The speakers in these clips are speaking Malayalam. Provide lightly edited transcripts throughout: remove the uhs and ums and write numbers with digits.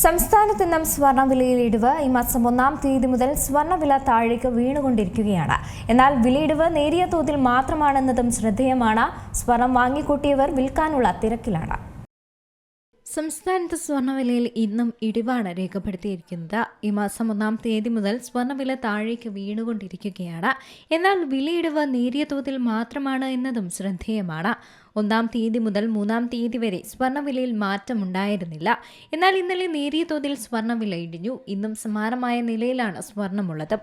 സംസ്ഥാനത്ത് നിന്നും സ്വർണ്ണവിലയിൽ ഇടിവ് ഈ മാസം 1-ാം തീയതി മുതൽ സ്വർണ്ണവില താഴേക്ക് വീണുകൊണ്ടിരിക്കുകയാണ്. എന്നാൽ വിലയിടിവ് നേരിയ തോതിൽ മാത്രമാണെന്നതും ശ്രദ്ധേയമാണ്. സ്വർണം വാങ്ങിക്കൂട്ടിയവർ വിൽക്കാനുള്ള തിരക്കിലാണ്. സംസ്ഥാനത്ത് സ്വർണ്ണവിലയിൽ ഇന്നും ഇടിവാണ് രേഖപ്പെടുത്തിയിരിക്കുന്നത്. ഈ മാസം 1-ാം തീയതി മുതൽ സ്വർണ്ണവില താഴേക്ക് വീണുകൊണ്ടിരിക്കുകയാണ്. എന്നാൽ വിലയിടിവ് നേരിയ തോതിൽ മാത്രമാണ് എന്നതും ശ്രദ്ധേയമാണ്. 1-ാം തീയതി മുതൽ 3-ാം തീയതി വരെ സ്വർണ്ണവിലയിൽ മാറ്റമുണ്ടായിരുന്നില്ല. എന്നാൽ ഇന്നലെ നേരിയ തോതിൽ സ്വർണ്ണവില ഇടിഞ്ഞു. ഇന്നും സമാനമായ നിലയിലാണ് സ്വർണ്ണമുള്ളത്.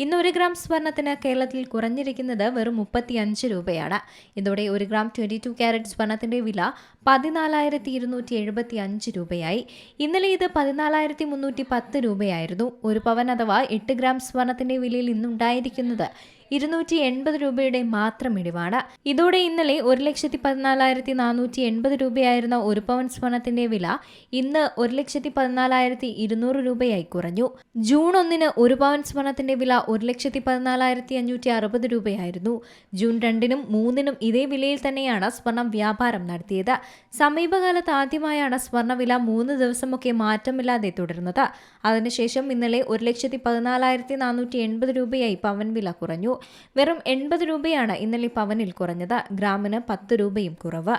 ഇന്ന് 1 ഗ്രാം സ്വർണ്ണത്തിന് കേരളത്തിൽ കുറഞ്ഞിരിക്കുന്നത് വെറും 35 രൂപയാണ്. ഇതോടെ 1 ഗ്രാം 22 ക്യാരറ്റ് സ്വർണ്ണത്തിന്റെ വില 14,275 രൂപയായി. ഇന്നലെ ഇത് 14,310 രൂപയായിരുന്നു. 1 പവൻ അഥവാ 8 ഗ്രാം സ്വർണ്ണത്തിന്റെ വിലയിൽ ഇന്നുണ്ടായിരിക്കുന്നത് 280 രൂപയുടെ മാത്രം ഇടിവാണ്. ഇതോടെ ഇന്നലെ 1,14,480 രൂപയായിരുന്ന 1 പവൻ സ്വർണ്ണത്തിന്റെ വില ഇന്ന് 1,14,200 രൂപയായി കുറഞ്ഞു. ജൂൺ 1-ന് 1 പവൻ സ്വർണ്ണത്തിന്റെ വില 1,14,560 രൂപയായിരുന്നു. ജൂൺ 2-നും 3-നും ഇതേ വിലയിൽ തന്നെയാണ് സ്വർണം വ്യാപാരം നടത്തിയത്. സമീപകാലത്ത് ആദ്യമായാണ് സ്വർണ്ണവില 3 ദിവസമൊക്കെ മാറ്റമില്ലാതെ തുടരുന്നത്. അതിനുശേഷം ഇന്നലെ 1,14,480 രൂപയായി പവൻ വില കുറഞ്ഞു. വെറും 80 രൂപയാണ് ഇന്നലെ പവനിൽ കുറഞ്ഞത്. ഗ്രാമിന് 10 രൂപയും കുറവ്.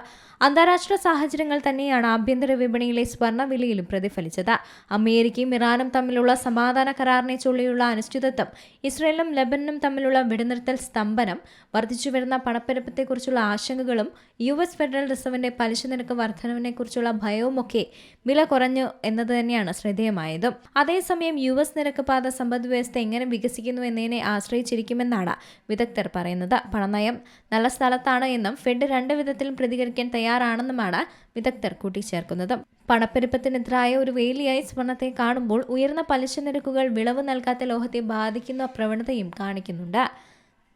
അന്താരാഷ്ട്ര സാഹചര്യങ്ങൾ തന്നെയാണ് ആഭ്യന്തര വിപണിയിലെ സ്വർണ്ണവിലയിലും പ്രതിഫലിച്ചത്. അമേരിക്കയും ഇറാനും തമ്മിലുള്ള സമാധാന കരാറിനെ ചൊല്ലിയുള്ള അനിശ്ചിതത്വം, ഇസ്രയേലും ലബനനും തമ്മിലുള്ള വെടിനിർത്തൽ സ്തംഭനം, വർദ്ധിച്ചുവരുന്ന പണപ്പെരുപ്പത്തെക്കുറിച്ചുള്ള ആശങ്കകളും US ഫെഡറൽ റിസർവിന്റെ പലിശ നിരക്ക് വർധനവിനെക്കുറിച്ചുള്ള ഭയവുമൊക്കെ വില കുറഞ്ഞു എന്നത് തന്നെയാണ് ശ്രദ്ധേയമായതും. അതേസമയം US നിരക്ക് പാത സമ്പദ് വ്യവസ്ഥ എങ്ങനെ വികസിക്കുന്നു എന്നതിനെ ആശ്രയിച്ചിരിക്കുമെന്നാണ് വിദഗ്ധർ പറയുന്നത്. പണനയം നല്ല സ്ഥലത്താണ് എന്നും ഫെഡ് 2 വിധത്തിലും പ്രതികരിക്കാൻ തയ്യാറാണെന്നുമാണ് വിദഗ്ധർ കൂട്ടിച്ചേർക്കുന്നത്. പണപ്പെരുപ്പത്തിനെതിരായ ഒരു വേലിയായി സ്വർണ്ണത്തെ കാണുമ്പോൾ ഉയർന്ന പലിശ നിരക്കുകൾ വിളവ് നൽകാത്ത ലോഹത്തെ ബാധിക്കുന്ന പ്രവണതയും കാണിക്കുന്നുണ്ട്.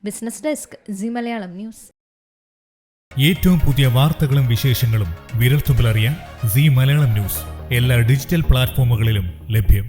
Business desk, C Malayalam news. ഏറ്റവും പുതിയ വാർത്തകളും വിശേഷങ്ങളും വിരൽത്തുമ്പിലറിയാൻ സി മലയാളം ന്യൂസ് എല്ലാ ഡിജിറ്റൽ പ്ലാറ്റ്ഫോമുകളിലും ലഭ്യം.